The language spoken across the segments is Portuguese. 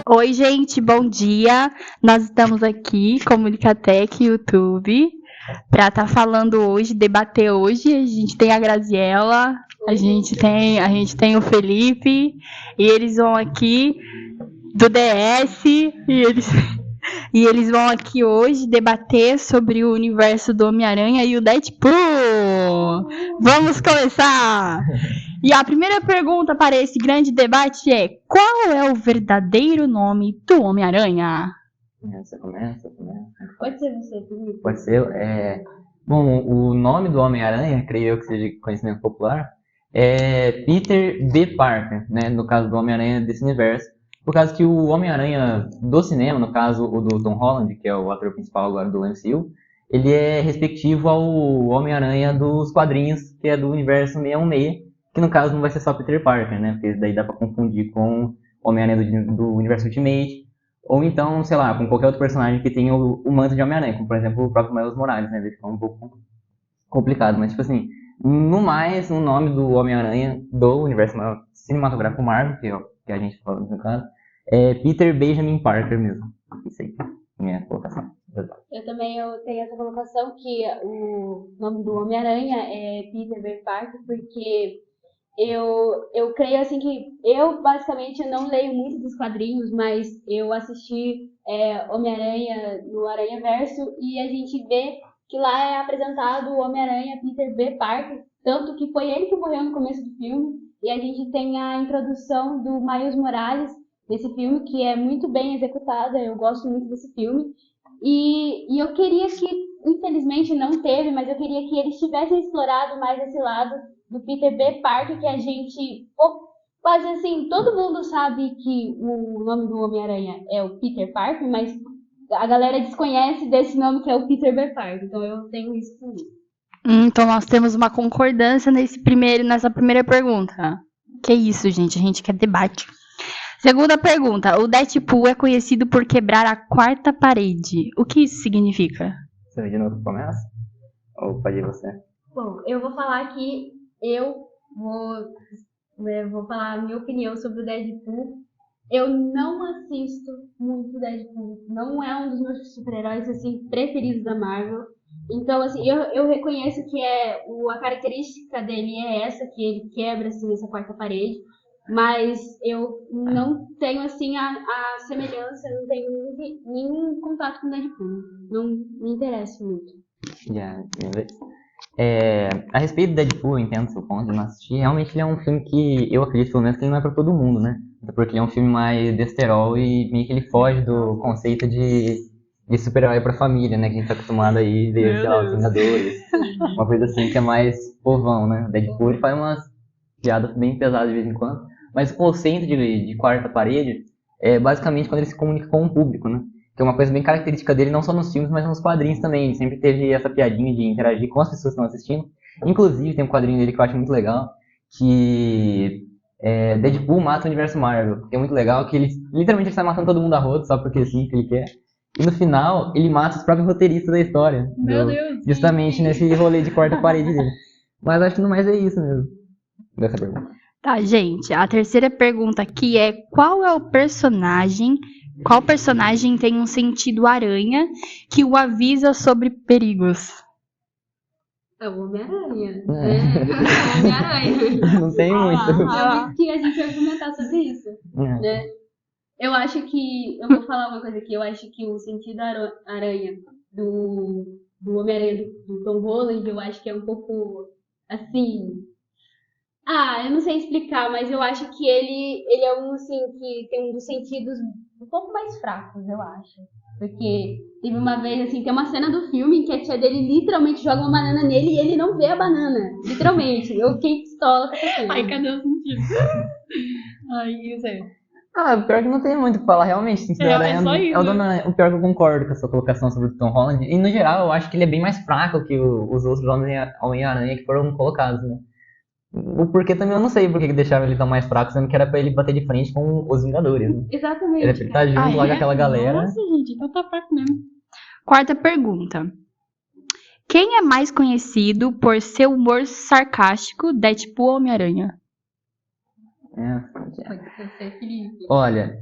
Oi, gente, bom dia. Nós estamos aqui, Comunicatec YouTube, para estar falando hoje, debater hoje. A gente tem a Graziella, a gente tem o Felipe, e eles vão aqui do DS, e eles vão aqui hoje debater sobre o universo do Homem-Aranha e o Deadpool. Vamos começar! E a primeira pergunta para esse grande debate é: qual é o verdadeiro nome do Homem-Aranha? Começa. Pode ser você, Felipe. Pode ser. Bom, o nome do Homem-Aranha, creio eu que seja de conhecimento popular, é Peter B. Parker, né? No caso do Homem-Aranha desse universo. Por causa que o Homem-Aranha do cinema, no caso o do Tom Holland, que é o ator principal agora do MCU, ele é respectivo ao Homem-Aranha dos quadrinhos, que é do universo 616, que no caso não vai ser só Peter Parker, né? Porque daí dá pra confundir com o Homem-Aranha do universo Ultimate, ou então, sei lá, com qualquer outro personagem que tenha o manto de Homem-Aranha, como por exemplo o próprio Miles Morales, né? Ele fica um pouco complicado, mas tipo assim, no mais, o nome do Homem-Aranha do universo cinematográfico Marvel, que a gente fala no caso, é Peter Benjamin Parker mesmo. Isso aí, minha colocação. Eu tenho essa colocação que o nome do Homem-Aranha é Peter B. Parker, porque eu creio assim que eu basicamente não leio muito dos quadrinhos, mas eu assisti Homem-Aranha no Aranhaverso e a gente vê que lá é apresentado o Homem-Aranha Peter B. Parker, tanto que foi ele que morreu no começo do filme, e a gente tem a introdução do Miles Morales nesse filme, que é muito bem executada, eu gosto muito desse filme, e eu queria que, infelizmente não teve, mas eu queria que eles tivessem explorado mais esse lado do Peter B. Parker, que a gente, quase assim, todo mundo sabe que o nome do Homem-Aranha é o Peter Parker, mas a galera desconhece desse nome que é o Peter B. Parker, então eu tenho isso comigo. Então nós temos uma concordância nessa primeira pergunta. Que isso, gente? A gente quer debate. Segunda pergunta: o Deadpool é conhecido por quebrar a quarta parede. O que isso significa? Você de novo começa? Ou pode ir você? Bom, eu vou falar que eu vou falar a minha opinião sobre o Deadpool. Eu não assisto muito Deadpool. Não é um dos meus super-heróis assim, preferidos da Marvel. Então, assim, eu reconheço que a característica dele é essa, que ele quebra assim, essa quarta parede. Mas eu não tenho assim a semelhança, não tenho nenhum contato com o Deadpool. Não me interessa muito. Minha vez. A respeito do Deadpool, eu entendo seu ponto de não assistir. Realmente ele é um filme que eu acredito, pelo menos, que ele não é pra todo mundo, né? Até porque ele é um filme mais besterol e meio que ele foge do conceito de super-herói pra família, né? Que a gente tá acostumado aí ver, sei lá, os Vingadores. Uma coisa assim que é mais povão, né? O Deadpool ele faz umas piadas bem pesadas de vez em quando. Mas o conceito de quarta parede é basicamente quando ele se comunica com o público, né? Que é uma coisa bem característica dele, não só nos filmes, mas nos quadrinhos também. Ele sempre teve essa piadinha de interagir com as pessoas que estão assistindo. Inclusive, tem um quadrinho dele que eu acho muito legal, que Deadpool mata o universo Marvel. Que é muito legal, que ele literalmente está matando todo mundo a rodo, só porque sim, que ele quer. E no final, ele mata os próprios roteiristas da história. Meu Deus! Justamente nesse rolê de quarta parede dele. Mas acho que no mais é isso mesmo, dessa pergunta. Tá, gente. A terceira pergunta aqui é: qual personagem tem um sentido aranha que o avisa sobre perigos? É o Homem-Aranha. É o Homem-Aranha. Não tem muito. É muito que a gente vai comentar sobre isso. Né? Eu acho que. Eu vou falar uma coisa aqui. Eu acho que o sentido aranha do Homem-Aranha do Tom Holland, eu acho que é um pouco assim. Eu não sei explicar, mas eu acho que ele é um, assim, que tem um dos sentidos um pouco mais fracos, eu acho. Porque teve uma vez, assim, tem uma cena do filme em que a tia dele literalmente joga uma banana nele e ele não vê a banana. Literalmente. Eu fiquei pistola com essa cena. Ai, cadê o sentido? Ai, isso aí. Pior que não tem muito o que falar, realmente. Só isso. O pior que eu concordo com a sua colocação sobre o Tom Holland. E no geral, eu acho que ele é bem mais fraco que os outros Homem-Aranha que foram colocados, né? O porquê também eu não sei porque que deixaram ele tão mais fraco, sendo que era pra ele bater de frente com os Vingadores, né? Exatamente. Ele tá junto lá com aquela galera. Nossa, gente, então tá fraco mesmo. Quarta pergunta: quem é mais conhecido por seu humor sarcástico, Deadpool ou Homem-Aranha? Pode ser Felipe. Olha,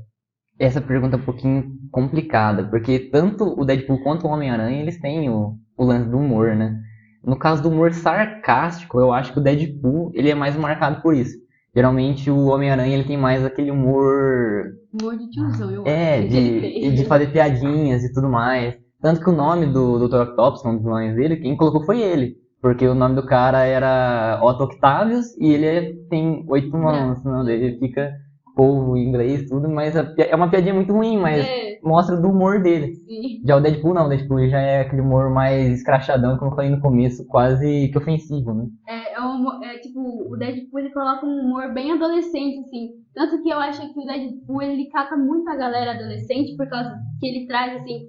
Essa pergunta é um pouquinho complicada, porque tanto o Deadpool quanto o Homem-Aranha, eles têm o lance do humor, né? No caso do humor sarcástico, eu acho que o Deadpool, ele é mais marcado por isso. Geralmente o Homem-Aranha, ele tem mais aquele humor, Humor de tiozão, eu acho. de fazer piadinhas e tudo mais. Tanto que o nome do Dr. Octopus, um dos vilões dele, quem colocou foi ele. Porque o nome do cara era Otto Octavius e tem 8 mãos, não, ele fica polvo em inglês, tudo, mas é uma piadinha muito ruim, mas mostra do humor dele. Sim. Já o Deadpool não, o Deadpool já é aquele humor mais escrachadão, como eu falei no começo, quase que ofensivo, né? Tipo, o Deadpool ele coloca um humor bem adolescente, assim. Tanto que eu acho que o Deadpool ele cata muito a galera adolescente, por causa que ele traz, assim,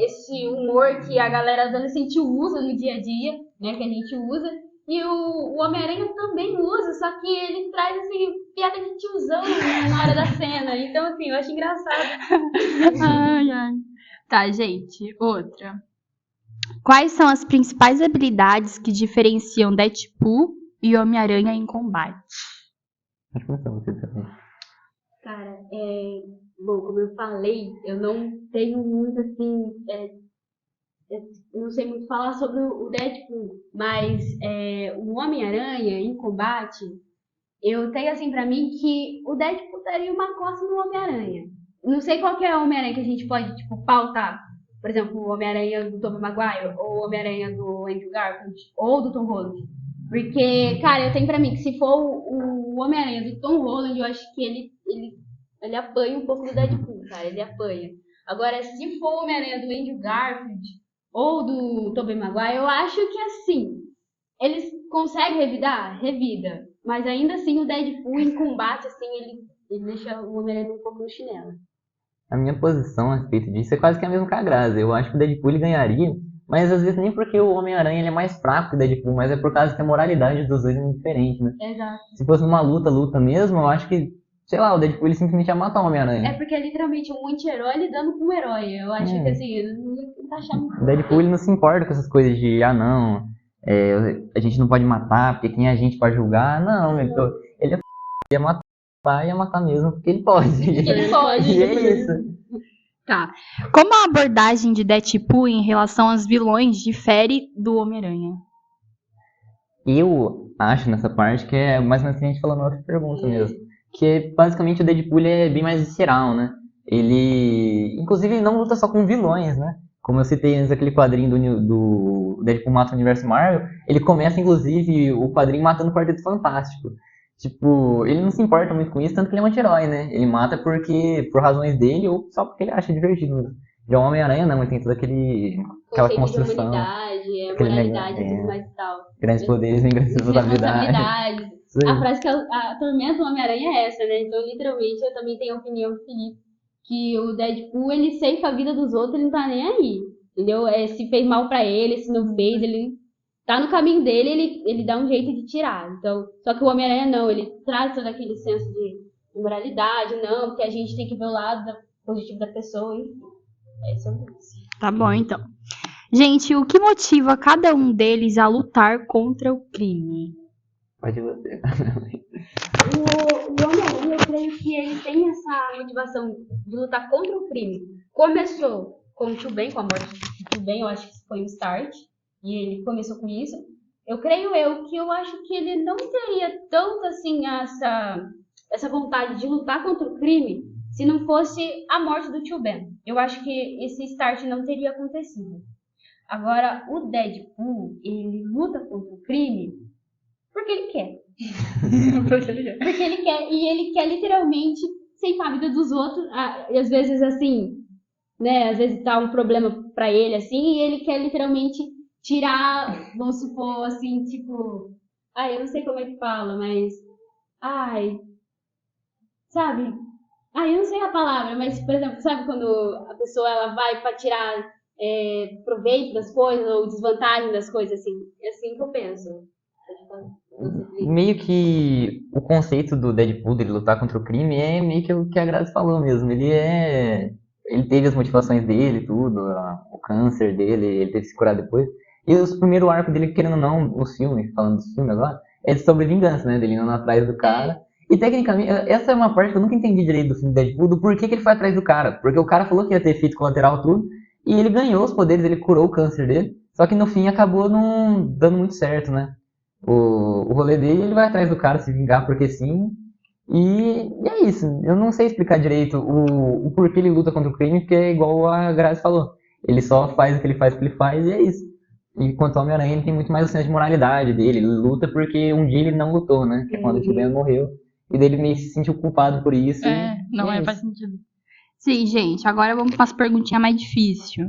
esse humor que a galera adolescente usa no dia a dia, né, que a gente usa. E o Homem-Aranha também usa, só que ele traz, assim, piada de tiozão na hora da cena. Então, assim, eu acho engraçado. Ai, ai. Tá, gente, outra. Quais são as principais habilidades que diferenciam Deadpool e Homem-Aranha em combate? Pode começar você também. Cara, bom, como eu falei, eu não tenho muito, assim, eu não sei muito falar sobre o Deadpool, mas o Homem-Aranha em combate, eu tenho assim pra mim que o Deadpool daria uma coça no Homem-Aranha. Não sei qual que é o Homem-Aranha que a gente pode, tipo, pautar. Por exemplo, o Homem-Aranha do Tobey Maguire, ou o Homem-Aranha do Andrew Garfield, ou do Tom Holland. Porque, cara, eu tenho pra mim que se for o Homem-Aranha do Tom Holland, eu acho que ele apanha um pouco do Deadpool, cara, ele apanha. Agora, se for o Homem-Aranha do Andrew Garfield, ou do Tobey Maguire, eu acho que assim, eles conseguem revidar? Revida. Mas ainda assim o Deadpool em combate, assim, ele deixa o Homem-Aranha um pouco no chinelo. A minha posição a respeito disso é quase que a mesma que a Grazi. Eu acho que o Deadpool ele ganharia, mas às vezes nem porque o Homem-Aranha ele é mais fraco que o Deadpool, mas é por causa que a moralidade dos dois é muito diferente, né? Exato. Se fosse numa luta mesmo, eu acho que, sei lá, o Deadpool ele simplesmente ia matar o Homem-Aranha. É porque é literalmente um anti-herói lidando com um herói. Eu acho que assim, ele não ia encaixar muito. O Deadpool ele não se importa com essas coisas de, não, a gente não pode matar, porque quem é a gente pra julgar? Não, ele ia matar mesmo, porque ele pode. Porque ele pode. E é isso. Tá. Como a abordagem de Deadpool em relação aos vilões difere do Homem-Aranha? Eu acho nessa parte que é mais ou menos que a gente falou na outra pergunta mesmo. Que basicamente o Deadpool ele é bem mais visceral, né? Ele, inclusive, não luta só com vilões, né? Como eu citei antes aquele quadrinho do Deadpool mata o Universo Marvel, ele começa, inclusive, o quadrinho matando o Quarteto Fantástico. Tipo, ele não se importa muito com isso, tanto que ele é um anti-herói, né? Ele mata por razões dele ou só porque ele acha divertido. Já o Homem-Aranha não, ele tem toda aquela construção. De humanidade, moralidade e tudo mais e tal. Grandes poderes vem grandes responsabilidades. A frase que atormenta o Homem-Aranha é essa, né? Então, literalmente, eu também tenho a opinião do Felipe, que o Deadpool, ele ceifa a vida dos outros, ele não tá nem aí, entendeu? Se fez mal pra ele, se não fez, ele tá no caminho dele, ele dá um jeito de tirar. Então, só que o Homem-Aranha não, ele traz todo aquele senso de moralidade, não, porque a gente tem que ver o lado positivo da pessoa, enfim. É sobre isso. Tá bom, então. Gente, o que motiva cada um deles a lutar contra o crime? Pode você. O Homem-Aranha, eu creio que ele tem essa motivação de lutar contra o crime. Começou com o Tio Ben, com a morte do Tio Ben, eu acho que foi o start, e ele começou com isso. Eu acho que ele não teria tanto assim essa vontade de lutar contra o crime se não fosse a morte do Tio Ben. Eu acho que esse start não teria acontecido. Agora, o Deadpool, ele luta contra o crime porque ele quer. Porque ele quer. E ele quer literalmente ceifar a vida dos outros. E às vezes, assim, né? Às vezes tá um problema pra ele, assim, e ele quer literalmente tirar, vamos supor, assim, tipo... eu não sei como é que fala, mas... sabe? Eu não sei a palavra, mas, por exemplo, sabe quando a pessoa ela vai pra tirar proveito das coisas ou desvantagem das coisas, assim? É assim que eu penso. Meio que o conceito do Deadpool dele lutar contra o crime é meio que o que a Grazi falou mesmo. Ele teve as motivações dele, tudo, o câncer dele, ele teve que se curar depois. E o primeiro arco dele, querendo ou não, o filme, falando dos filmes agora, é sobre vingança, né? Dele indo atrás do cara. E tecnicamente, essa é uma parte que eu nunca entendi direito do filme Deadpool, do porquê que ele foi atrás do cara. Porque o cara falou que ia ter efeito colateral tudo, e ele ganhou os poderes, ele curou o câncer dele, só que no fim acabou não dando muito certo, né? O rolê dele, ele vai atrás do cara se vingar porque sim, e é isso. Eu não sei explicar direito o porquê ele luta contra o crime, porque é igual a Grazi falou. Ele só faz o que ele faz e é isso. E quanto ao Homem-Aranha, ele tem muito mais o senso de moralidade dele. Ele luta porque um dia ele não lutou, né? Que é quando o Tio Ben morreu. E daí ele meio que se sentiu culpado por isso. Faz sentido. Sim, gente, agora vamos para as perguntinhas mais difíceis.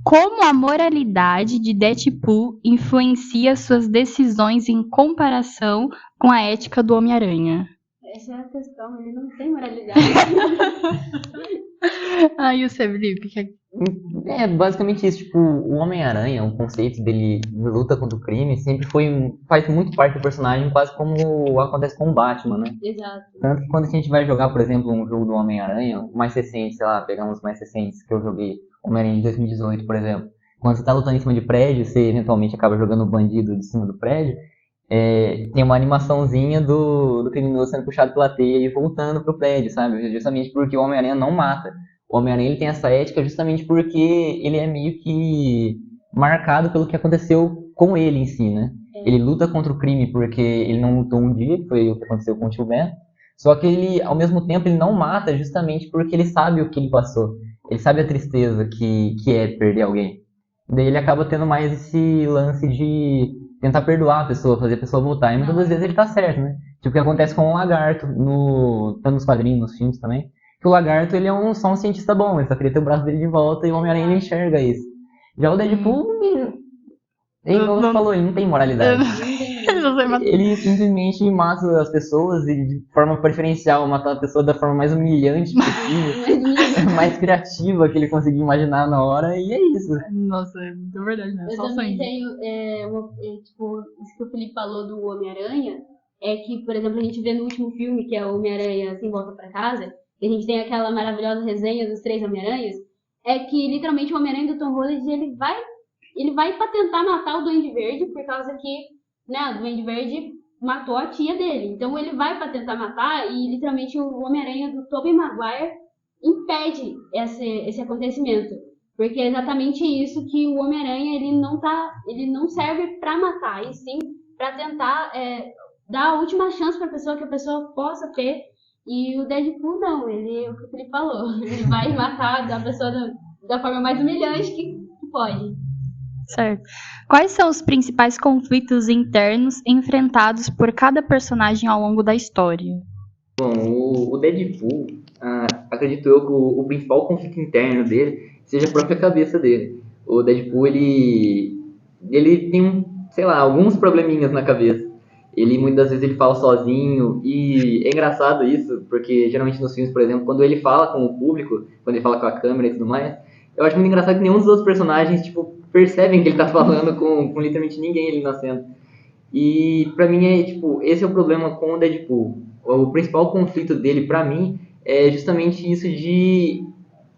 Como a moralidade de Deadpool influencia suas decisões em comparação com a ética do Homem-Aranha? Essa é a questão, ele não tem moralidade. Aí o Felipe, É basicamente isso, tipo, o Homem-Aranha, o conceito dele de luta contra o crime sempre faz muito parte do personagem, quase como acontece com o Batman, né? Exato. Tanto que quando a gente vai jogar, por exemplo, um jogo do Homem-Aranha, o mais recente, sei lá, pegar uns mais recentes que eu joguei, Homem-Aranha de 2018, por exemplo, quando você tá lutando em cima de prédio, você eventualmente acaba jogando o bandido de cima do prédio, tem uma animaçãozinha do criminoso sendo puxado pela teia e voltando pro prédio, sabe? Justamente porque o Homem-Aranha não mata. O Homem-Aranha ele tem essa ética justamente porque ele é meio que marcado pelo que aconteceu com ele em si, né? Ele luta contra o crime porque ele não lutou um dia, que foi o que aconteceu com o Tio Ben. Só que ele, ao mesmo tempo, ele não mata justamente porque ele sabe o que ele passou. Ele sabe a tristeza que é perder alguém. Daí ele acaba tendo mais esse lance de tentar perdoar a pessoa, fazer a pessoa voltar. E muitas das vezes ele tá certo, né? Tipo o que acontece com o Lagarto, tanto nos quadrinhos, nos filmes também. Que o Lagarto, ele é só um cientista bom, ele só queria ter o braço dele de volta e o Homem-Aranha ele enxerga isso. Já o Deadpool, como você falou, ele não tem moralidade. Ele simplesmente mata as pessoas e de forma preferencial, matar a pessoa da forma mais humilhante possível, mais criativa que ele conseguir imaginar na hora, e é isso. Nossa, é verdade, né? Eu só também sangue. tenho, tipo, isso que o Felipe falou do Homem-Aranha, é que, por exemplo, a gente vê no último filme, que é o Homem-Aranha Sem Volta Pra Casa, e a gente tem aquela maravilhosa resenha dos 3 Homem-Aranhas, é que literalmente o Homem-Aranha do Tom Holland, ele vai pra tentar matar o Duende Verde, por causa que, né, o Duende Verde matou a tia dele. Então ele vai pra tentar matar e literalmente o Homem-Aranha do Tobey Maguire impede esse acontecimento. Porque é exatamente isso que o Homem-Aranha, ele não serve pra matar, e sim pra tentar dar a última chance pra pessoa, que a pessoa possa ter. E o Deadpool não, o que ele falou, ele vai matar a pessoa da forma mais humilhante que pode. Certo. Quais são os principais conflitos internos enfrentados por cada personagem ao longo da história? Bom, o Deadpool, acredito eu que o principal conflito interno dele seja a própria cabeça dele. O Deadpool, ele tem, sei lá, alguns probleminhas na cabeça. Ele muitas vezes ele fala sozinho, e é engraçado isso, porque geralmente nos filmes, por exemplo, quando ele fala com o público, quando ele fala com a câmera e tudo mais, eu acho muito engraçado que nenhum dos outros personagens, tipo, percebem que ele tá falando com literalmente ninguém ali na cena. E pra mim esse é o problema com o Deadpool. O principal conflito dele, pra mim, é justamente isso de,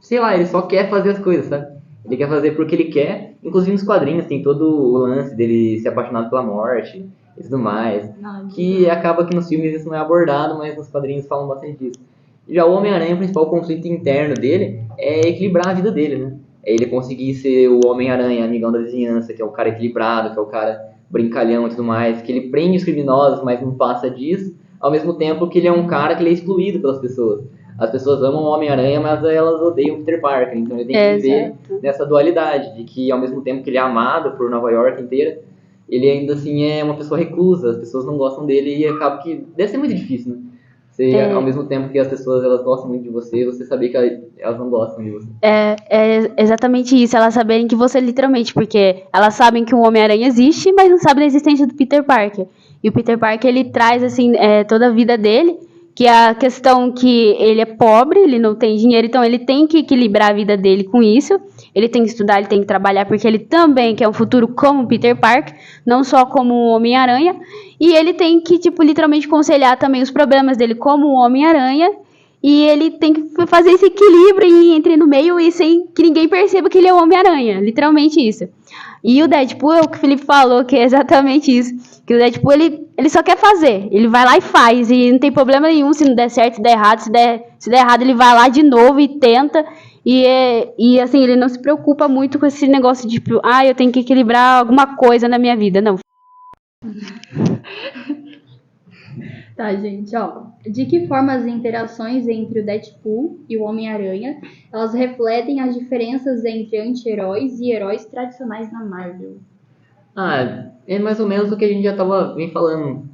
sei lá, ele só quer fazer as coisas, sabe? Ele quer fazer porque ele quer. Inclusive nos quadrinhos tem todo o lance dele ser apaixonado pela morte e tudo mais. Que acaba que nos filmes isso não é abordado, mas nos quadrinhos falam bastante disso. Já o Homem-Aranha, o principal conflito interno dele é equilibrar a vida dele, né? É ele conseguir ser o Homem-Aranha, amigão da vizinhança, que é o cara equilibrado, que é o cara brincalhão e tudo mais, que ele prende os criminosos, mas não passa disso, ao mesmo tempo que ele é um cara que ele é excluído pelas pessoas. As pessoas amam o Homem-Aranha, mas elas odeiam o Peter Parker, então ele tem que viver nessa dualidade, de que ao mesmo tempo que ele é amado por Nova York inteira, ele ainda assim é uma pessoa reclusa, as pessoas não gostam dele e acaba que deve ser muito difícil, né? Você, ao mesmo tempo que as pessoas elas gostam muito de você, você saber que elas não gostam de você. É exatamente isso, elas saberem que você literalmente, porque elas sabem que o Homem-Aranha existe, mas não sabem da existência do Peter Parker. E o Peter Parker, ele traz, assim, toda a vida dele, que é a questão que ele é pobre, ele não tem dinheiro, então ele tem que equilibrar a vida dele com isso. Ele tem que estudar, ele tem que trabalhar, porque ele também quer um futuro como Peter Parker, não só como o Homem-Aranha. E ele tem que, tipo, literalmente conciliar também os problemas dele como o Homem-Aranha. E ele tem que fazer esse equilíbrio entre no meio e sem que ninguém perceba que ele é o Homem-Aranha. Literalmente isso. E o Deadpool é o que o Felipe falou, que é exatamente isso. Que o Deadpool, ele só quer fazer. Ele vai lá e faz. E não tem problema nenhum se não der certo, se der errado. Se der errado, ele vai lá de novo e tenta. E assim, ele não se preocupa muito com esse negócio de, tipo, eu tenho que equilibrar alguma coisa na minha vida. Não. Tá, gente, ó. De que forma as interações entre o Deadpool e o Homem-Aranha, elas refletem as diferenças entre anti-heróis e heróis tradicionais na Marvel? É mais ou menos o que a gente já vem falando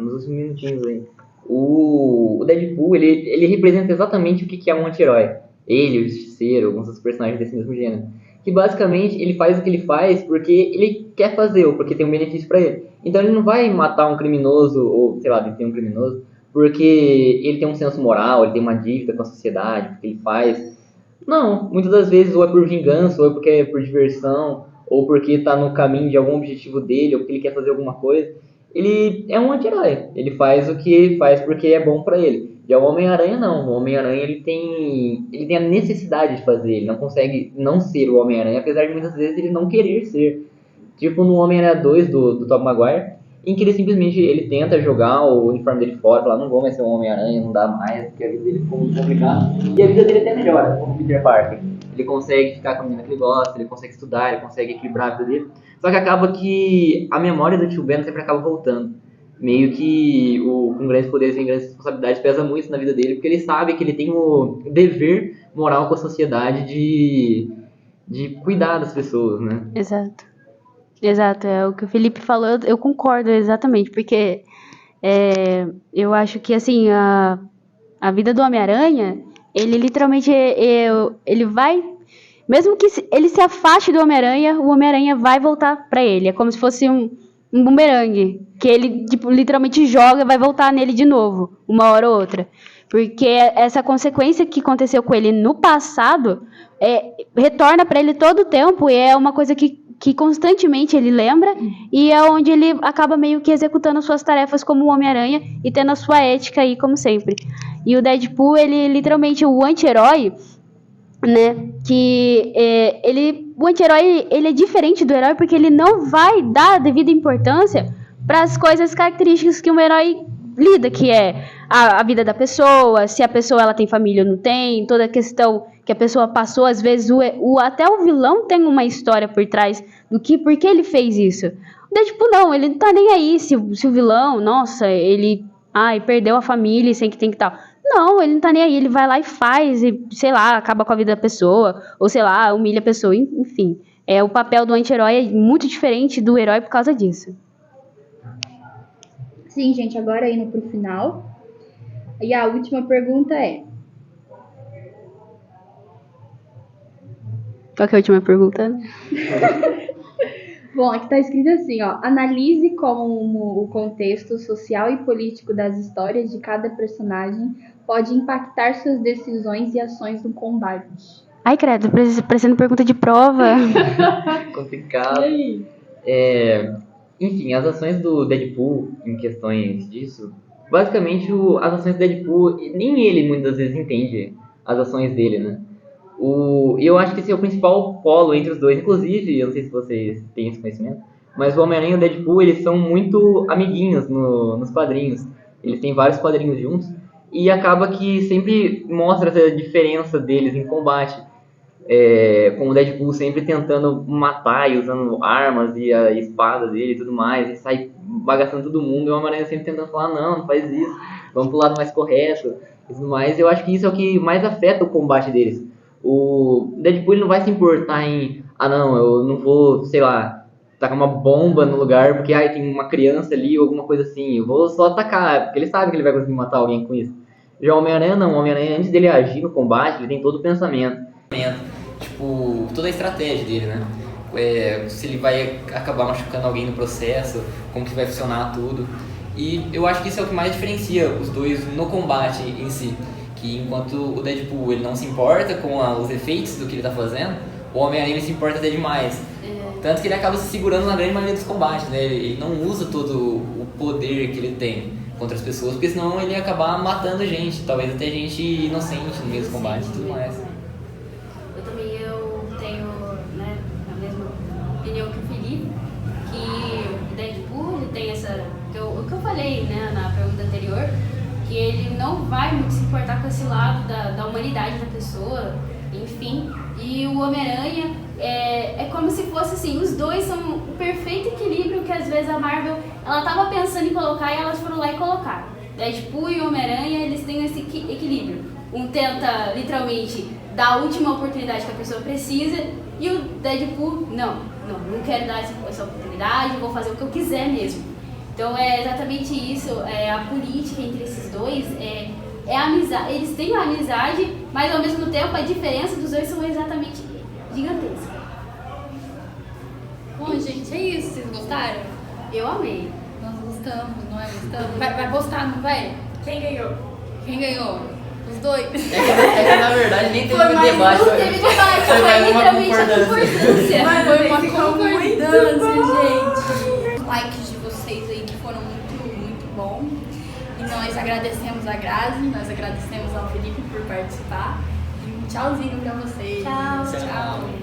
nos últimos minutinhos aí. O Deadpool, ele representa exatamente o que é um anti-herói. Ele, o Justiceiro, alguns dos personagens desse mesmo gênero. Que basicamente ele faz o que ele faz porque ele quer fazer, ou porque tem um benefício pra ele. Então ele não vai matar um criminoso, ou sei lá, deter um criminoso, porque ele tem um senso moral, ele tem uma dívida com a sociedade, porque ele faz. Não, muitas das vezes ou é por vingança, ou é porque é por diversão, ou porque está no caminho de algum objetivo dele, ou porque ele quer fazer alguma coisa. Ele é um anti-herói. Ele faz o que ele faz porque é bom para ele. Já o Homem-Aranha não. O Homem-Aranha ele tem a necessidade de fazer. Ele não consegue não ser o Homem-Aranha, apesar de muitas vezes ele não querer ser. Tipo no Homem-Aranha 2 do Tobey Maguire, em que ele simplesmente tenta jogar o uniforme dele fora, falar, não vou mais ser um Homem-Aranha, não dá mais, porque a vida dele ficou muito complicada. E a vida dele até melhora, como o Peter Parker. Ele consegue ficar com a menina que ele gosta, ele consegue estudar, ele consegue equilibrar a vida dele. Só que acaba que a memória do Tio Ben sempre acaba voltando. Meio que com grandes poderes e grandes responsabilidades pesa muito na vida dele, porque ele sabe que ele tem o dever moral com a sociedade de cuidar das pessoas, né? Exato, é o que o Felipe falou, eu concordo exatamente, porque eu acho que assim, a vida do Homem-Aranha, ele literalmente, ele vai, mesmo que ele se afaste do Homem-Aranha, o Homem-Aranha vai voltar pra ele, é como se fosse um bumerangue, que ele tipo, literalmente joga e vai voltar nele de novo, uma hora ou outra, porque essa consequência que aconteceu com ele no passado, retorna pra ele todo o tempo, e é uma coisa que constantemente ele lembra, e é onde ele acaba meio que executando suas tarefas como o Homem-Aranha e tendo a sua ética aí, como sempre. E o Deadpool, ele literalmente o anti-herói, né, que o anti-herói, ele é diferente do herói porque ele não vai dar a devida importância para as coisas características que um herói lida, que é a vida da pessoa, se a pessoa ela tem família ou não tem, toda a questão que a pessoa passou, às vezes até o vilão tem uma história por trás por que ele fez isso. O Deadpool não, ele não tá nem aí se o vilão, nossa, ele perdeu a família e sei que tem que tal. Não, ele não tá nem aí, ele vai lá e faz, e sei lá, acaba com a vida da pessoa, ou sei lá, humilha a pessoa, enfim. O papel do anti-herói é muito diferente do herói por causa disso. Sim, gente, agora indo pro final. E a última pergunta é... Qual que é a última pergunta? Bom, aqui tá escrito assim, ó. Analise como o contexto social e político das histórias de cada personagem pode impactar suas decisões e ações no combate. Ai, credo, parecendo pergunta de prova. Complicado. E aí? Enfim, as ações do Deadpool em questões disso, basicamente as ações do Deadpool, nem ele muitas vezes entende as ações dele, né? E eu acho que esse é o principal polo entre os dois, inclusive, eu não sei se vocês têm esse conhecimento, mas o Homem-Aranha e o Deadpool, eles são muito amiguinhos nos quadrinhos. Eles têm vários quadrinhos juntos, e acaba que sempre mostra essa diferença deles em combate. Com o Deadpool sempre tentando matar e usando armas e a espada dele e tudo mais, e sai bagaçando todo mundo, e o Homem-Aranha sempre tentando falar, não faz isso, vamos pro lado mais correto e tudo mais. Eu acho que isso é o que mais afeta o combate deles. O Deadpool ele não vai se importar em, não, eu não vou, sei lá, tacar uma bomba no lugar porque tem uma criança ali ou alguma coisa assim, eu vou só atacar, porque ele sabe que ele vai conseguir matar alguém com isso. Já o Homem-Aranha não, o Homem-Aranha antes dele agir no combate, ele tem todo o pensamento. Tipo, toda a estratégia dele, né? Se ele vai acabar machucando alguém no processo, como que vai funcionar tudo. E eu acho que isso é o que mais diferencia os dois no combate em si. Que enquanto o Deadpool ele não se importa com os efeitos do que ele tá fazendo, o Homem-Aranha ele se importa até demais. Tanto que ele acaba se segurando na grande maioria dos combates, né? Ele não usa todo o poder que ele tem contra as pessoas, porque senão ele ia acabar matando gente, talvez até gente inocente no meio dos combates e tudo mais. Eu tenho, né, a mesma opinião que o Felipe, que o Deadpool ele tem essa... o que eu falei, né, na pergunta anterior, que ele não vai muito se importar com esse lado da humanidade da pessoa, enfim. E o Homem-Aranha é como se fosse assim, os dois são o perfeito equilíbrio que às vezes a Marvel, ela tava pensando em colocar e elas foram lá e colocaram. Deadpool e Homem-Aranha, eles têm esse equilíbrio. Um tenta, literalmente, dar a última oportunidade que a pessoa precisa, e o Deadpool, não quero dar essa oportunidade, vou fazer o que eu quiser mesmo. Então é exatamente isso, a política entre esses dois é amizade. Eles têm uma amizade, mas ao mesmo tempo a diferença dos dois são exatamente gigantesca. Bom, gente, é isso. Vocês gostaram? Eu amei. Nós gostamos, não é? Gostamos? Vai postar, não vai? Quem ganhou? Quem ganhou? Os dois? É que na verdade nem teve Foi mais, debate. não teve debate, foi mais uma literalmente a concordância. concordância. Mas Foi uma ficou muito concordância, gente. Os likes de vocês aí que foram muito, muito bom. E nós agradecemos a Grazi, nós agradecemos ao Felipe por participar. E um tchauzinho pra vocês. Tchau. Tchau.